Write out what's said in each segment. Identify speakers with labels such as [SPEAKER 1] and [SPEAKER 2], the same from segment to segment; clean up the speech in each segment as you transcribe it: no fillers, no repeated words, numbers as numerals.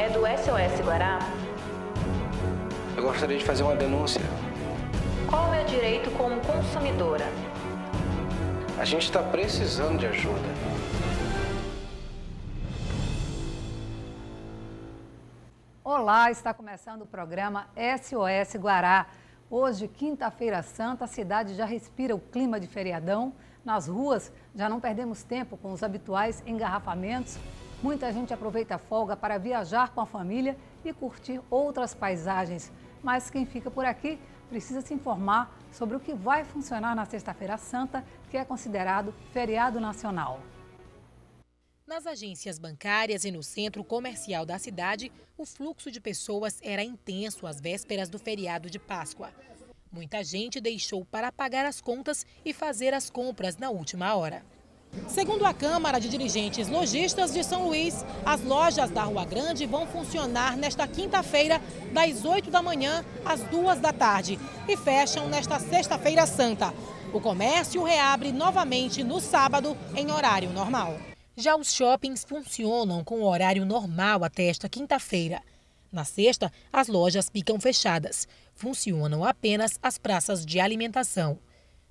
[SPEAKER 1] é do SOS Guará?
[SPEAKER 2] Eu gostaria de fazer uma denúncia.
[SPEAKER 1] Qual é o meu direito como consumidora?
[SPEAKER 2] A gente está precisando de ajuda.
[SPEAKER 3] Olá, está começando o programa SOS Guará. Hoje, quinta-feira santa, a cidade já respira o clima de feriadão. Nas ruas, já não perdemos tempo com os habituais engarrafamentos. Muita gente aproveita a folga para viajar com a família e curtir outras paisagens. Mas quem fica por aqui precisa se informar sobre o que vai funcionar na Sexta-feira Santa, que é considerado feriado nacional.
[SPEAKER 4] Nas agências bancárias e no centro comercial da cidade, o fluxo de pessoas era intenso às vésperas do feriado de Páscoa. Muita gente deixou para pagar as contas e fazer as compras na última hora. Segundo a Câmara de Dirigentes Lojistas de São Luís, as lojas da Rua Grande vão funcionar nesta quinta-feira, das 8 da manhã às 2 da tarde, e fecham nesta Sexta-feira Santa. O comércio reabre novamente no sábado, em horário normal. Já os shoppings funcionam com o horário normal até esta quinta-feira. Na sexta, as lojas ficam fechadas. Funcionam apenas as praças de alimentação.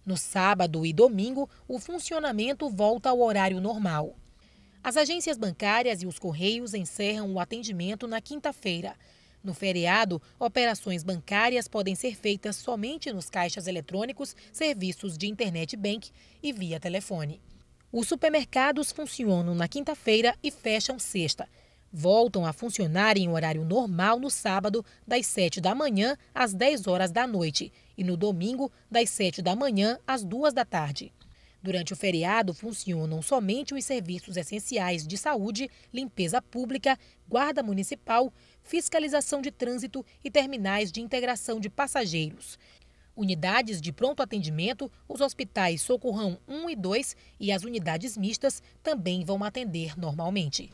[SPEAKER 4] No sábado e domingo, o funcionamento volta ao horário normal. As agências bancárias e os correios encerram o atendimento na quinta-feira. No feriado, operações bancárias podem ser feitas somente nos caixas eletrônicos, serviços de internet bank e via telefone. Os supermercados funcionam na quinta-feira e fecham sexta. Voltam a funcionar em horário normal no sábado, das 7 da manhã às 10 horas da noite, e no domingo, das 7 da manhã às 2 da tarde. Durante o feriado, funcionam somente os serviços essenciais de saúde, limpeza pública, guarda municipal, fiscalização de trânsito e terminais de integração de passageiros. Unidades de pronto atendimento, os hospitais Socorrão 1 e 2 e as unidades mistas também vão atender normalmente.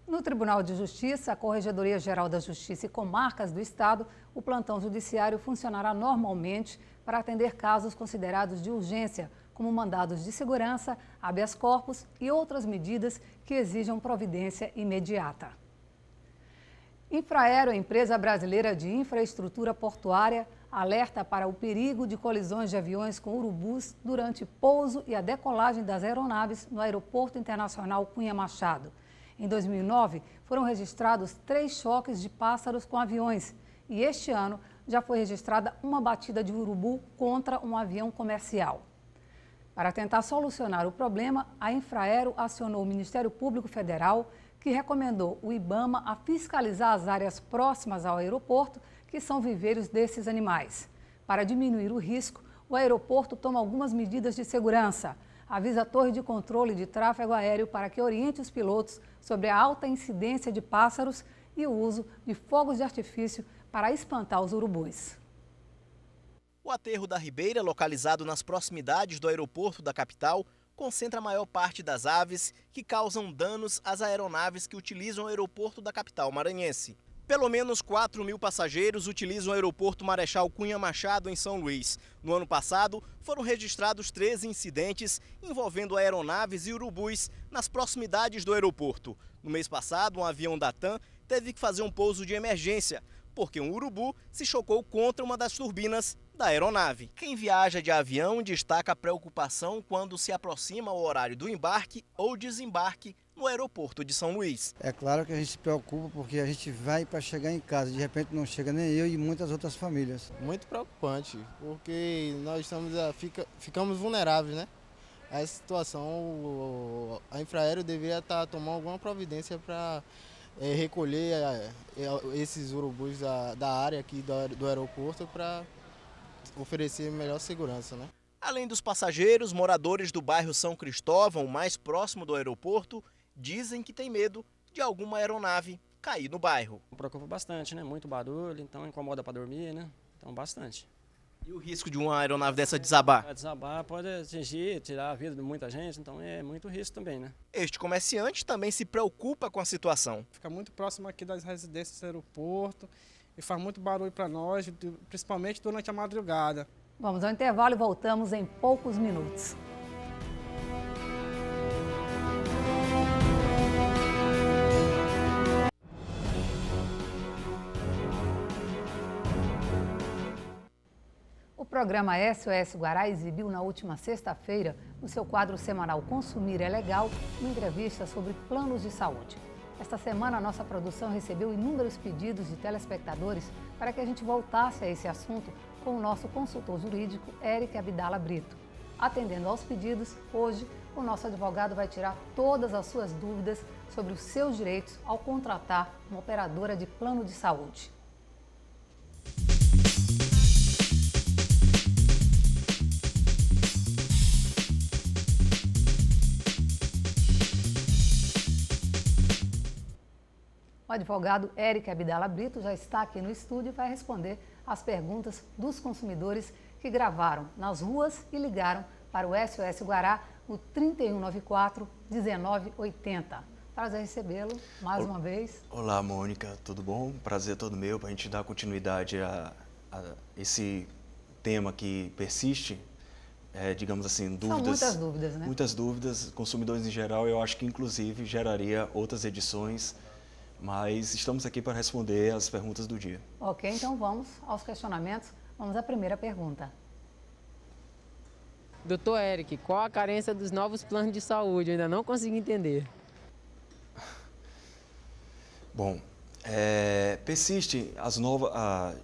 [SPEAKER 3] No Tribunal de Justiça, a Corregedoria Geral da Justiça e Comarcas do Estado, o plantão judiciário funcionará normalmente para atender casos considerados de urgência, como mandados de segurança, habeas corpus e outras medidas que exijam providência imediata. Infraero, empresa brasileira de infraestrutura portuária, alerta para o perigo de colisões de aviões com urubus durante pouso e a decolagem das aeronaves no Aeroporto Internacional Cunha Machado. Em 2009, foram registrados 3 choques de pássaros com aviões e este ano já foi registrada uma batida de urubu contra um avião comercial. Para tentar solucionar o problema, a Infraero acionou o Ministério Público Federal, que recomendou o IBAMA a fiscalizar as áreas próximas ao aeroporto, que são viveiros desses animais. Para diminuir o risco, o aeroporto toma algumas medidas de segurança. Avisa a Torre de Controle de Tráfego Aéreo para que oriente os pilotos sobre a alta incidência de pássaros e o uso de fogos de artifício para espantar os urubus.
[SPEAKER 5] O aterro da Ribeira, localizado nas proximidades do aeroporto da capital, concentra a maior parte das aves que causam danos às aeronaves que utilizam o aeroporto da capital maranhense. Pelo menos 4.000 passageiros utilizam o aeroporto Marechal Cunha Machado em São Luís. No ano passado, foram registrados 13 incidentes envolvendo aeronaves e urubus nas proximidades do aeroporto. No mês passado, um avião da TAM teve que fazer um pouso de emergência, porque um urubu se chocou contra uma das turbinas da aeronave. Quem viaja de avião destaca a preocupação quando se aproxima o horário do embarque ou desembarque no aeroporto de São Luís.
[SPEAKER 6] É claro que a gente se preocupa porque a gente vai para chegar em casa, de repente não chega nem eu e muitas outras famílias.
[SPEAKER 7] Muito preocupante, porque nós ficamos vulneráveis, né? A essa situação, a Infraero deveria tomando alguma providência para recolher esses urubus da área aqui do aeroporto para oferecer melhor segurança, né?
[SPEAKER 5] Além dos passageiros, moradores do bairro São Cristóvão, mais próximo do aeroporto, dizem que tem medo de alguma aeronave cair no bairro.
[SPEAKER 8] Preocupa bastante, né? Muito barulho, então incomoda para dormir, né? Então bastante.
[SPEAKER 5] E o risco de uma aeronave dessa desabar?
[SPEAKER 8] Desabar pode atingir, tirar a vida de muita gente, então é muito risco também, né?
[SPEAKER 5] Este comerciante também se preocupa com a situação.
[SPEAKER 9] Fica muito próximo aqui das residências do aeroporto e faz muito barulho para nós, principalmente durante a madrugada.
[SPEAKER 3] Vamos ao intervalo e voltamos em poucos minutos. programa SOS Guará exibiu na última sexta-feira, no seu quadro semanal Consumir é Legal, uma entrevista sobre planos de saúde. Esta semana, a nossa produção recebeu inúmeros pedidos de telespectadores para que a gente voltasse a esse assunto com o nosso consultor jurídico, Eric Abdala Brito. Atendendo aos pedidos, hoje, o nosso advogado vai tirar todas as suas dúvidas sobre os seus direitos ao contratar uma operadora de plano de saúde. O advogado Eric Abdala Brito já está aqui no estúdio e vai responder as perguntas dos consumidores que gravaram nas ruas e ligaram para o SOS Guará no 3194-1980. Prazer recebê-lo mais uma vez.
[SPEAKER 10] Olá, Mônica, tudo bom? Prazer todo meu para a gente dar continuidade a esse tema que persiste, digamos assim, dúvidas.
[SPEAKER 3] São muitas dúvidas, né?
[SPEAKER 10] Muitas dúvidas, consumidores em geral, eu acho que inclusive geraria outras edições, mas estamos aqui para responder as perguntas do dia.
[SPEAKER 3] Ok, então vamos aos questionamentos. Vamos à primeira pergunta.
[SPEAKER 11] Doutor Eric, qual a carência dos novos planos de saúde? Eu ainda não consegui entender.
[SPEAKER 10] Bom, persiste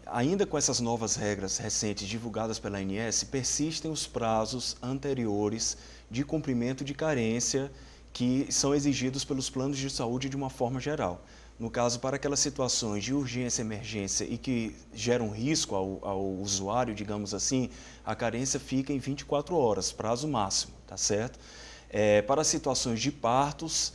[SPEAKER 10] ainda com essas novas regras recentes divulgadas pela ANS, persistem os prazos anteriores de cumprimento de carência que são exigidos pelos planos de saúde de uma forma geral. No caso, para aquelas situações de urgência e emergência e que geram risco ao usuário, digamos assim, a carência fica em 24 horas, prazo máximo, tá certo? Para situações de partos,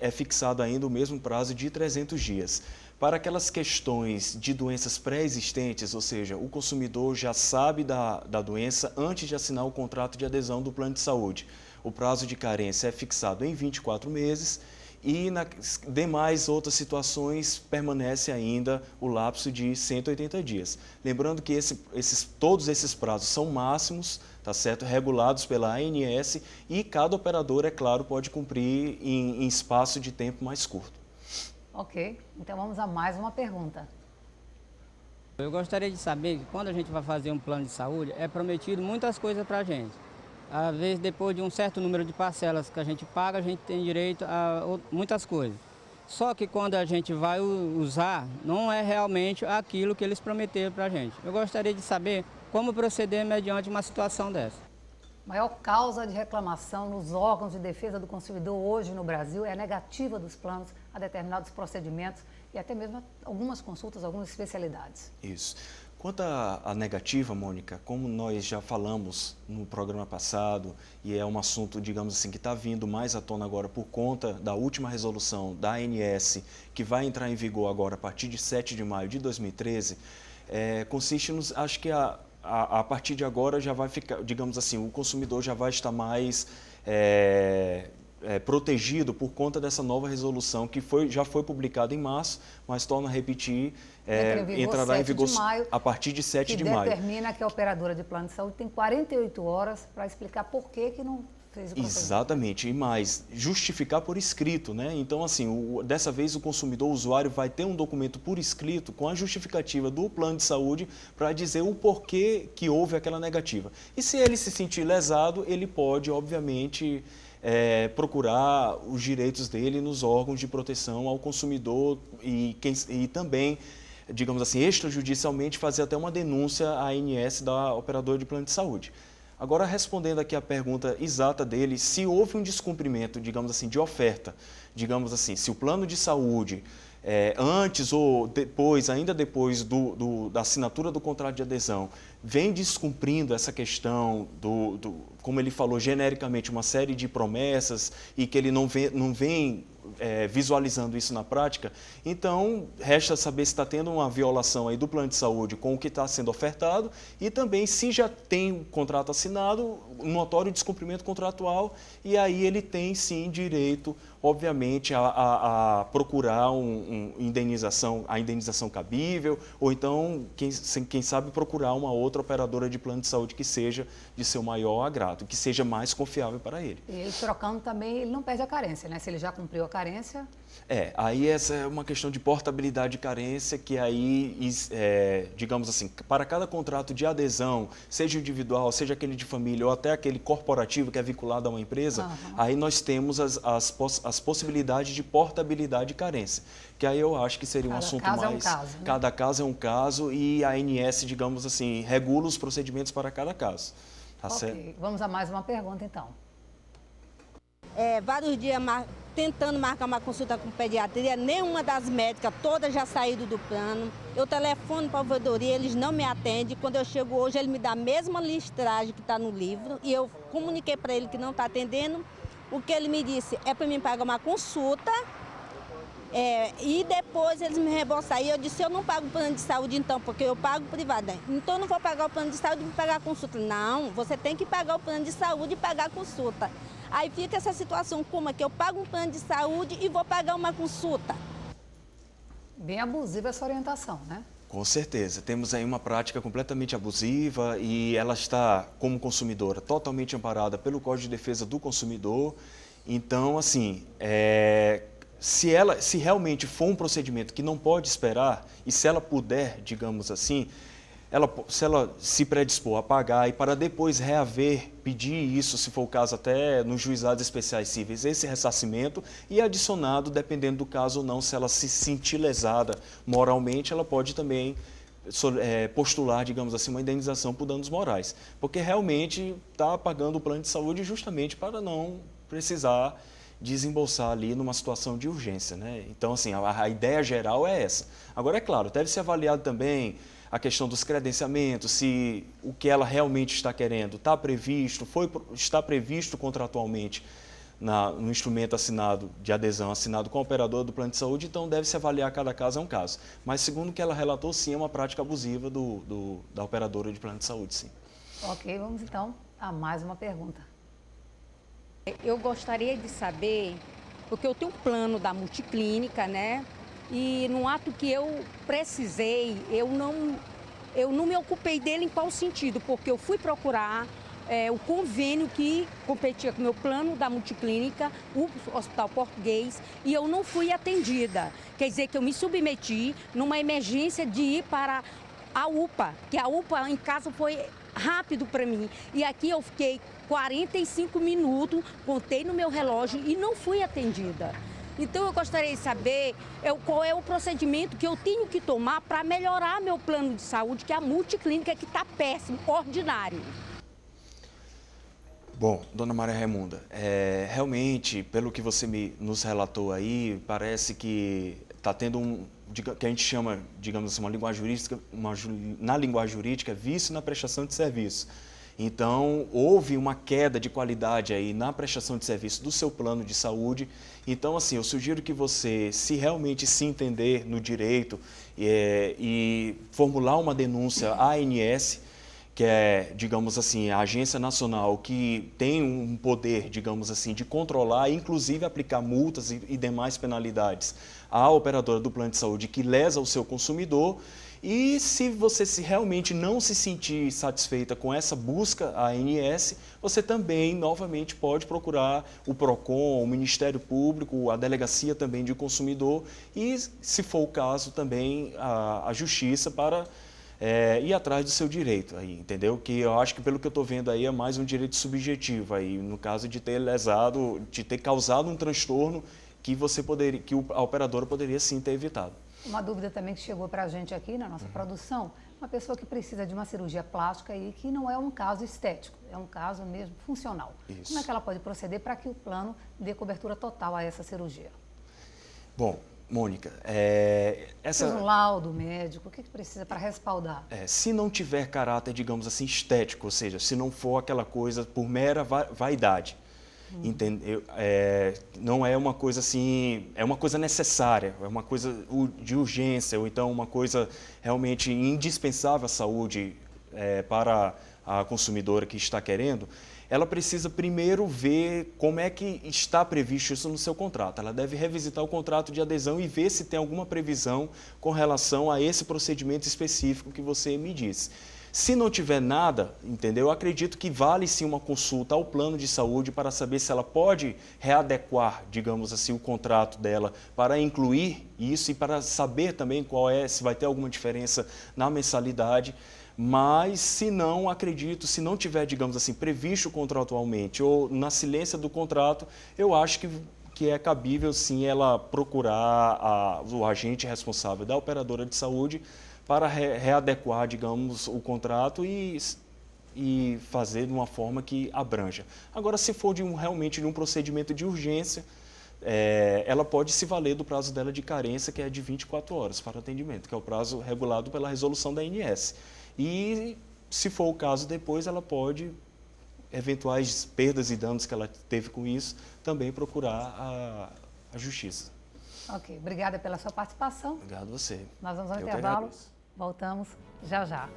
[SPEAKER 10] é fixado ainda o mesmo prazo de 300 dias. Para aquelas questões de doenças pré-existentes, ou seja, o consumidor já sabe da doença antes de assinar o contrato de adesão do plano de saúde. O prazo de carência é fixado em 24 meses e nas demais outras situações permanece ainda o lapso de 180 dias. Lembrando que todos esses prazos são máximos, tá certo? Regulados pela ANS e cada operador, é claro, pode cumprir em espaço de tempo mais curto.
[SPEAKER 3] Ok, então vamos a mais uma pergunta.
[SPEAKER 12] Eu gostaria de saber que quando a gente vai fazer um plano de saúde, é prometido muitas coisas para a gente. Às vezes, depois de um certo número de parcelas que a gente paga, a gente tem direito a muitas coisas. Só que quando a gente vai usar, não é realmente aquilo que eles prometeram para a gente. Eu gostaria de saber como proceder mediante uma situação dessa.
[SPEAKER 3] A maior causa de reclamação nos órgãos de defesa do consumidor hoje no Brasil é a negativa dos planos a determinados procedimentos e até mesmo algumas consultas, algumas especialidades.
[SPEAKER 10] Isso. Quanto à negativa, Mônica, como nós já falamos no programa passado, e é um assunto, digamos assim, que está vindo mais à tona agora por conta da última resolução da ANS, que vai entrar em vigor agora a partir de 7 de maio de 2013, consiste nos, acho que a partir de agora já vai ficar, digamos assim, o consumidor já vai estar mais protegido por conta dessa nova resolução que já foi publicada em março, mas torno a repetir, entrará em vigor a partir de 7 de maio.
[SPEAKER 3] Que determina que a operadora de plano de saúde tem 48 horas para explicar por que não fez o procedimento.
[SPEAKER 10] Exatamente, e mais, justificar por escrito, né? Então, assim, dessa vez o consumidor, o usuário, vai ter um documento por escrito com a justificativa do plano de saúde para dizer o porquê que houve aquela negativa. E se ele se sentir lesado, ele pode, obviamente, procurar os direitos dele nos órgãos de proteção ao consumidor e também, digamos assim, extrajudicialmente fazer até uma denúncia à ANS da operadora de plano de saúde. Agora, respondendo aqui a pergunta exata dele, se houve um descumprimento, digamos assim, de oferta, digamos assim, se o plano de saúde, antes ou depois, ainda depois da assinatura do contrato de adesão, vem descumprindo essa questão como ele falou genericamente, uma série de promessas e que ele não vem visualizando isso na prática, então resta saber se está tendo uma violação aí do plano de saúde com o que está sendo ofertado e também se já tem um contrato assinado, um notório descumprimento contratual, e aí ele tem sim direito, obviamente, a procurar a indenização cabível, ou então, quem sabe, procurar uma outra operadora de plano de saúde que seja de seu maior agrado, que seja mais confiável para ele.
[SPEAKER 3] E ele trocando também, ele não perde a carência, né? Se ele já cumpriu a carência...
[SPEAKER 10] Aí essa é uma questão de portabilidade de carência que aí, digamos assim, para cada contrato de adesão, seja individual, seja aquele de família ou até aquele corporativo que é vinculado a uma empresa, aí nós temos as possibilidades de portabilidade de carência, que aí eu acho que seria um assunto mais...
[SPEAKER 3] Cada caso é um caso, né?
[SPEAKER 10] Cada caso é um caso e a ANS, digamos assim, regula os procedimentos para cada caso. Tá certo?
[SPEAKER 3] Vamos a mais uma pergunta, então.
[SPEAKER 13] Vários dias tentando marcar uma consulta com pediatria, nenhuma das médicas, todas já saíram do plano. Eu telefono para a ouvidoria, eles não me atendem. Quando eu chego hoje, ele me dá a mesma listragem que está no livro e eu comuniquei para ele que não está atendendo. O que ele me disse é para mim pagar uma consulta e depois eles me reembolsam. Aí eu disse, eu não pago o plano de saúde então, porque eu pago privado. Então eu não vou pagar o plano de saúde e pagar a consulta. Não, você tem que pagar o plano de saúde e pagar a consulta. Aí fica essa situação, como é que eu pago um plano de saúde e vou pagar uma consulta?
[SPEAKER 3] Bem abusiva essa orientação, né?
[SPEAKER 10] Com certeza. Temos aí uma prática completamente abusiva e ela está, como consumidora, totalmente amparada pelo Código de Defesa do Consumidor. Então, assim, se realmente for um procedimento que não pode esperar e se ela puder, digamos assim, se ela se predispor a pagar e para depois reaver, pedir isso, se for o caso até nos juizados especiais cíveis, esse ressarcimento e adicionado, dependendo do caso ou não, se ela se sentir lesada moralmente, ela pode também postular, digamos assim, uma indenização por danos morais, porque realmente está pagando o plano de saúde justamente para não precisar desembolsar ali numa situação de urgência, né? Então, assim, a ideia geral é essa. Agora, é claro, deve ser avaliado também a questão dos credenciamentos, se o que ela realmente está querendo está previsto contratualmente no instrumento assinado de adesão, assinado com o operador do plano de saúde, então deve-se avaliar cada caso é um caso. Mas segundo o que ela relatou, sim, é uma prática abusiva da operadora de plano de saúde, sim.
[SPEAKER 3] Ok, vamos então a mais uma pergunta.
[SPEAKER 14] Eu gostaria de saber, porque eu tenho um plano da multiclínica, né? E no ato que eu precisei, eu não me ocupei dele em qual sentido, porque eu fui procurar o convênio que competia com o meu plano da multiclínica, o Hospital Português, e eu não fui atendida. Quer dizer que eu me submeti numa emergência de ir para a UPA, que a UPA em casa foi rápido para mim. E aqui eu fiquei 45 minutos, contei no meu relógio e não fui atendida. Então, eu gostaria de saber qual é o procedimento que eu tenho que tomar para melhorar meu plano de saúde, que é a multiclínica, que está péssimo, ordinário.
[SPEAKER 10] Bom, dona Maria Raimunda, realmente, pelo que você nos relatou aí, parece que está tendo que a gente chama, digamos assim, na linguagem jurídica, vício na prestação de serviço. Então, houve uma queda de qualidade aí na prestação de serviço do seu plano de saúde. Então, assim, eu sugiro que você, se realmente se entender no direito e formular uma denúncia à ANS, que é, digamos assim, a agência nacional que tem um poder, digamos assim, de controlar, inclusive aplicar multas e demais penalidades à operadora do plano de saúde que lesa o seu consumidor. E se você realmente não se sentir satisfeita com essa busca à ANS, você também, novamente, pode procurar o PROCON, o Ministério Público, a Delegacia também de Consumidor e, se for o caso, também a Justiça para ir atrás do seu direito, aí, entendeu? Que eu acho que, pelo que eu estou vendo aí, é mais um direito subjetivo, aí, no caso de ter lesado, de ter causado um transtorno que a operadora poderia sim ter evitado.
[SPEAKER 3] Uma dúvida também que chegou para a gente aqui na nossa produção, uma pessoa que precisa de uma cirurgia plástica e que não é um caso estético, é um caso mesmo funcional. Isso. Como é que ela pode proceder para que o plano dê cobertura total a essa cirurgia?
[SPEAKER 10] Bom, Mônica,
[SPEAKER 3] Precisa um laudo médico, o que precisa para respaldar?
[SPEAKER 10] Se não tiver caráter, digamos assim, estético, ou seja, se não for aquela coisa por mera vaidade, entendeu? Não é uma coisa assim, é uma coisa necessária, é uma coisa de urgência, ou então uma coisa realmente indispensável à saúde para a consumidora que está querendo, ela precisa primeiro ver como é que está previsto isso no seu contrato. Ela deve revisitar o contrato de adesão e ver se tem alguma previsão com relação a esse procedimento específico que você me disse. Se não tiver nada, entendeu? Eu acredito que vale sim uma consulta ao plano de saúde para saber se ela pode readequar, digamos assim, o contrato dela para incluir isso e para saber também se vai ter alguma diferença na mensalidade. Mas, se não, acredito, se não tiver, digamos assim, previsto contratualmente ou na silência do contrato, eu acho que é cabível, sim, ela procurar o agente responsável da operadora de saúde para readequar, digamos, o contrato e fazer de uma forma que abranja. Agora, se for realmente de um procedimento de urgência, ela pode se valer do prazo dela de carência, que é de 24 horas para atendimento, que é o prazo regulado pela resolução da ANS. E, se for o caso, depois ela pode, eventuais perdas e danos que ela teve com isso, também procurar a justiça.
[SPEAKER 3] Ok, obrigada pela sua participação.
[SPEAKER 10] Obrigado a você.
[SPEAKER 3] Nós vamos ao intervalo, voltamos já já.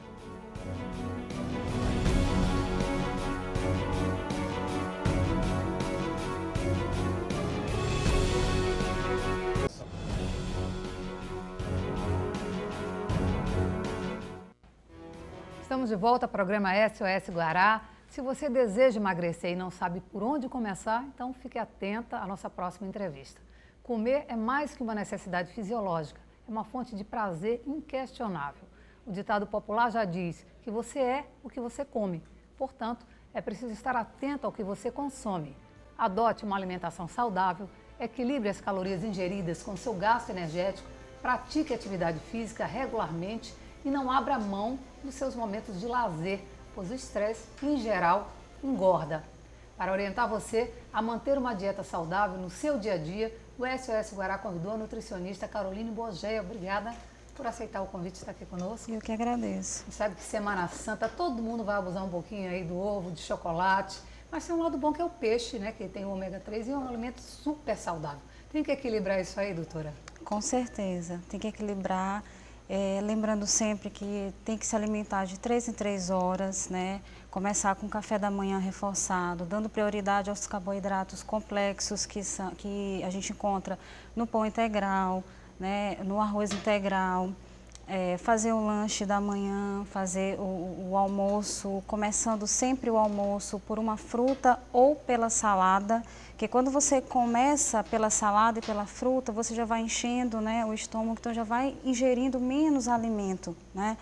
[SPEAKER 3] Estamos de volta ao programa SOS Guará. Se você deseja emagrecer e não sabe por onde começar, então fique atenta à nossa próxima entrevista. Comer é mais que uma necessidade fisiológica, é uma fonte de prazer inquestionável. O ditado popular já diz que você é o que você come. Portanto, é preciso estar atento ao que você consome. Adote uma alimentação saudável, equilibre as calorias ingeridas com seu gasto energético, pratique atividade física regularmente e não abra mão dos seus momentos de lazer, pois o estresse, em geral, engorda. Para orientar você a manter uma dieta saudável no seu dia a dia, o SOS Guará convidou a nutricionista Caroline Bogeia. Obrigada por aceitar o convite de estar aqui conosco.
[SPEAKER 15] Eu que agradeço.
[SPEAKER 3] Sabe que Semana Santa todo mundo vai abusar um pouquinho aí do ovo, de chocolate, mas tem um lado bom que é o peixe, né, que tem o ômega 3 e é um alimento super saudável. Tem que equilibrar isso aí, doutora?
[SPEAKER 15] Com certeza, tem que equilibrar. Lembrando sempre que tem que se alimentar de 3 em 3 horas, né? Começar com café da manhã reforçado, dando prioridade aos carboidratos complexos que a gente encontra no pão integral, né? No arroz integral, fazer o lanche da manhã, fazer o almoço, começando sempre o almoço por uma fruta ou pela salada, que quando você começa pela salada e pela fruta, você já vai enchendo, né, o estômago, então já vai ingerindo menos alimento, né?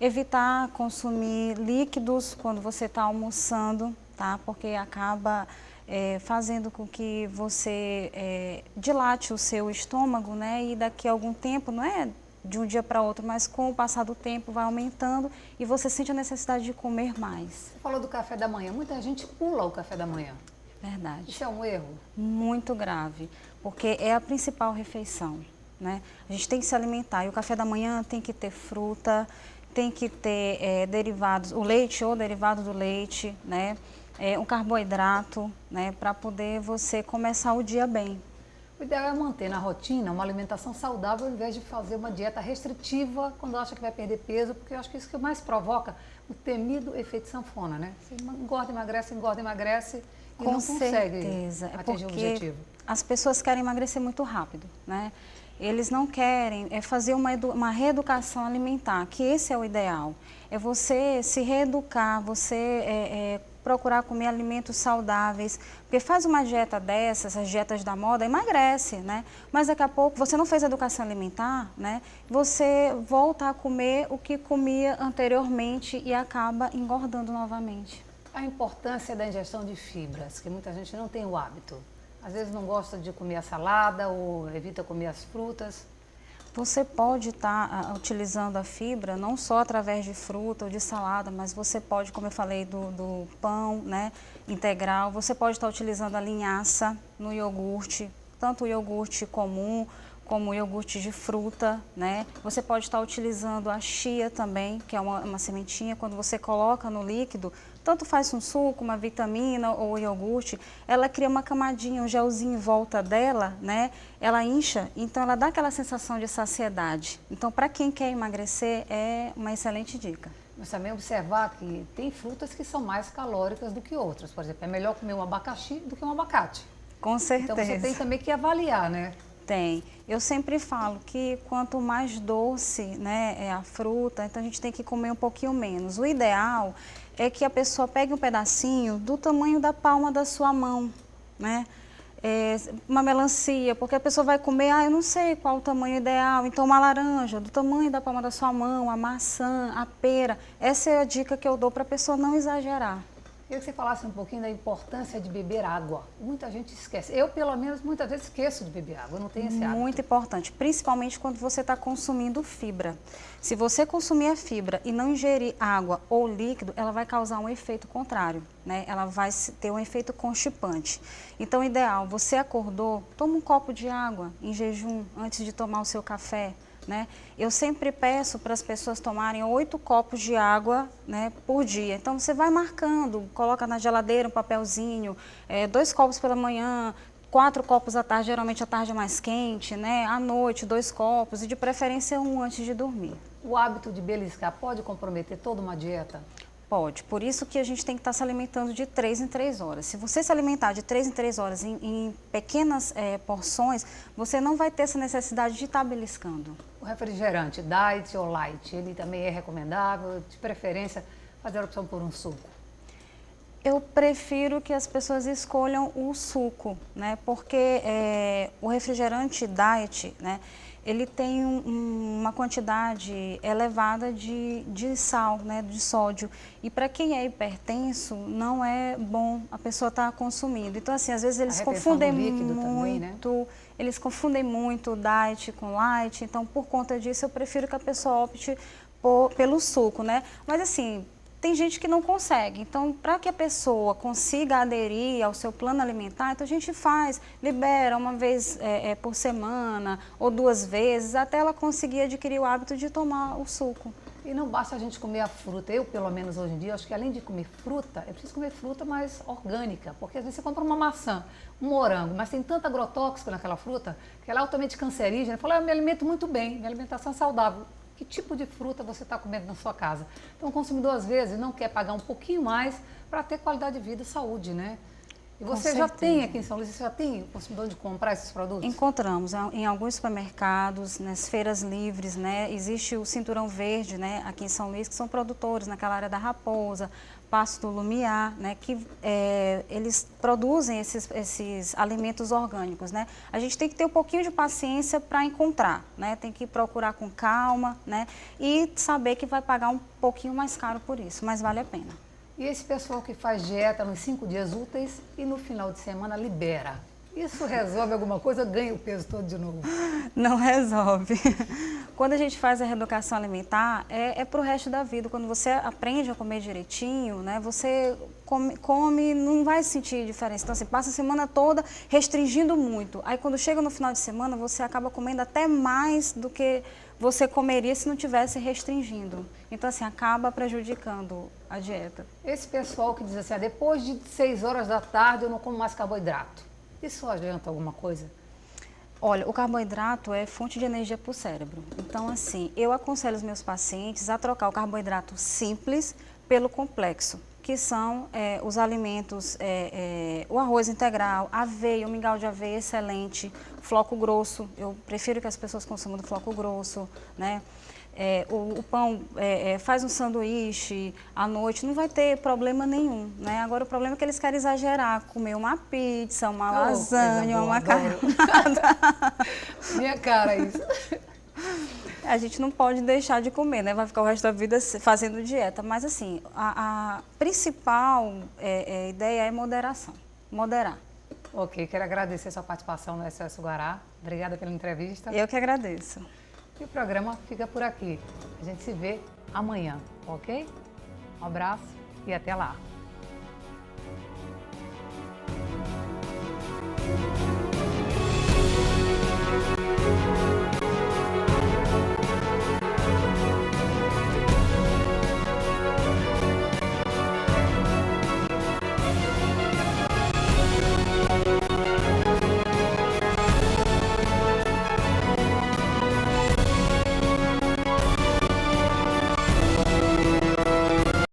[SPEAKER 15] Evitar consumir líquidos quando você está almoçando, tá? Porque acaba fazendo com que você dilate o seu estômago, né? E daqui a algum tempo, não é de um dia para outro, mas com o passar do tempo vai aumentando e você sente a necessidade de comer mais.
[SPEAKER 3] Você falou do café da manhã, muita gente pula o café da manhã.
[SPEAKER 15] Verdade.
[SPEAKER 3] Isso é um erro?
[SPEAKER 15] Muito grave, porque é a principal refeição, né? A gente tem que se alimentar e o café da manhã tem que ter fruta, tem que ter derivados, o leite ou derivado do leite, né? Um carboidrato, né? Para poder você começar o dia bem.
[SPEAKER 3] O ideal é manter na rotina uma alimentação saudável ao invés de fazer uma dieta restritiva quando acha que vai perder peso, porque eu acho que isso que mais provoca o temido efeito sanfona, né? Você engorda, emagrece e não consegue atingir o objetivo.
[SPEAKER 15] As pessoas querem emagrecer muito rápido, né? Eles não querem fazer uma reeducação alimentar, que esse é o ideal. É você se reeducar, você procurar comer alimentos saudáveis, porque faz uma dieta dessas, as dietas da moda, emagrece, né? Mas daqui a pouco você não fez educação alimentar, né? Você volta a comer o que comia anteriormente e acaba engordando novamente.
[SPEAKER 3] A importância da ingestão de fibras, que muita gente não tem o hábito. Às vezes não gosta de comer a salada ou evita comer as frutas.
[SPEAKER 15] Você pode estar utilizando a fibra não só através de fruta ou de salada, mas você pode, como eu falei, do pão, né, integral, você pode estar utilizando a linhaça no iogurte, tanto o iogurte comum como o iogurte de fruta, né? Você pode estar utilizando a chia também, que é uma sementinha, quando você coloca no líquido, tanto faz um suco, uma vitamina ou iogurte, ela cria uma camadinha, um gelzinho em volta dela, né? Ela incha, então ela dá aquela sensação de saciedade. Então, para quem quer emagrecer, é uma excelente dica.
[SPEAKER 3] Mas também observar que tem frutas que são mais calóricas do que outras. Por exemplo, é melhor comer um abacaxi do que um abacate.
[SPEAKER 15] Com certeza.
[SPEAKER 3] Então você tem também que avaliar, né?
[SPEAKER 15] Tem. Eu sempre falo que quanto mais doce, né, é a fruta, então a gente tem que comer um pouquinho menos. O ideal é que a pessoa pegue um pedacinho do tamanho da palma da sua mão, né? Uma melancia, porque a pessoa vai comer, eu não sei qual o tamanho ideal, então uma laranja do tamanho da palma da sua mão, a maçã, a pera, essa é a dica que eu dou para a pessoa não exagerar.
[SPEAKER 3] Queria que você falasse um pouquinho da importância de beber água. Muita gente esquece. Eu, pelo menos, muitas vezes esqueço de beber água, eu não tenho esse hábito.
[SPEAKER 15] Muito importante, principalmente quando você está consumindo fibra. Se você consumir a fibra e não ingerir água ou líquido, ela vai causar um efeito contrário, né? Ela vai ter um efeito constipante. Então, o ideal, você acordou, toma um copo de água em jejum antes de tomar o seu café. Né? Eu sempre peço para as pessoas tomarem 8 copos de água, né, por dia. Então, você vai marcando, coloca na geladeira um papelzinho, 2 copos pela manhã, 4 copos à tarde, geralmente a tarde é mais quente, né? À noite, 2 copos e de preferência 1 antes de dormir.
[SPEAKER 3] O hábito de beliscar pode comprometer toda uma dieta?
[SPEAKER 15] Pode, por isso que a gente tem que estar se alimentando de 3 em 3 horas. Se você se alimentar de 3 em 3 horas em pequenas porções, você não vai ter essa necessidade de estar beliscando.
[SPEAKER 3] O refrigerante, diet ou light, ele também é recomendável, de preferência, fazer a opção por um suco?
[SPEAKER 15] Eu prefiro que as pessoas escolham o suco, né? Porque o refrigerante diet, né? Ele tem uma quantidade elevada de sal, né, de sódio. E para quem é hipertenso, não é bom a pessoa estar consumindo. Então, assim, às vezes eles confundem muito, também, né? Eles confundem muito diet com light. Então, por conta disso, eu prefiro que a pessoa opte pelo suco, né? Mas, assim, tem gente que não consegue. Então, para que a pessoa consiga aderir ao seu plano alimentar, então a gente libera uma vez por semana ou 2 vezes, até ela conseguir adquirir o hábito de tomar o suco.
[SPEAKER 3] E não basta a gente comer a fruta. Eu, pelo menos hoje em dia, acho que além de comer fruta, é preciso comer fruta mais orgânica. Porque às vezes você compra uma maçã, um morango, mas tem tanto agrotóxico naquela fruta que ela é altamente cancerígena. Fala, eu me alimento muito bem, minha alimentação é saudável. Que tipo de fruta você está comendo na sua casa? Então, o consumidor, às vezes, não quer pagar um pouquinho mais para ter qualidade de vida e saúde, né? E você já tem aqui em São Luís, você já tem o consumidor de comprar esses produtos? Encontramos
[SPEAKER 15] em alguns supermercados, nas feiras livres, né? Existe o Cinturão Verde, né? Aqui em São Luís, que são produtores naquela área da Raposa, Passo do Lumiar, né? Que eles produzem esses alimentos orgânicos, né? A gente tem que ter um pouquinho de paciência para encontrar, né? Tem que procurar com calma, né? E saber que vai pagar um pouquinho mais caro por isso, mas vale a pena.
[SPEAKER 3] E esse pessoal que faz dieta nos 5 dias úteis e no final de semana libera. Isso resolve alguma coisa ou ganha o peso todo de novo?
[SPEAKER 15] Não resolve. Quando a gente faz a reeducação alimentar, é para o resto da vida. Quando você aprende a comer direitinho, né, você come, não vai sentir diferença. Então, você passa a semana toda restringindo muito. Aí, quando chega no final de semana, você acaba comendo até mais do que você comeria se não tivesse restringindo. Então, assim, acaba prejudicando a dieta.
[SPEAKER 3] Esse pessoal que diz assim, depois de 6 horas da tarde eu não como mais carboidrato. Isso adianta alguma coisa?
[SPEAKER 15] Olha, o carboidrato é fonte de energia para o cérebro. Então, assim, eu aconselho os meus pacientes a trocar o carboidrato simples pelo complexo, que são os alimentos, o arroz integral, aveia, o mingau de aveia excelente, floco grosso, eu prefiro que as pessoas consumam do floco grosso, né? O pão, faz um sanduíche à noite, não vai ter problema nenhum, né? Agora, o problema é que eles querem exagerar, comer uma pizza, uma lasanha, uma macarronada.
[SPEAKER 3] Minha cara, isso.
[SPEAKER 15] A gente não pode deixar de comer, né? Vai ficar o resto da vida fazendo dieta. Mas, assim, a principal ideia é moderação, moderar.
[SPEAKER 3] Ok, quero agradecer a sua participação no SOS Guará. Obrigada pela entrevista.
[SPEAKER 15] Eu que agradeço.
[SPEAKER 3] E o programa fica por aqui. A gente se vê amanhã, ok? Um abraço e até lá.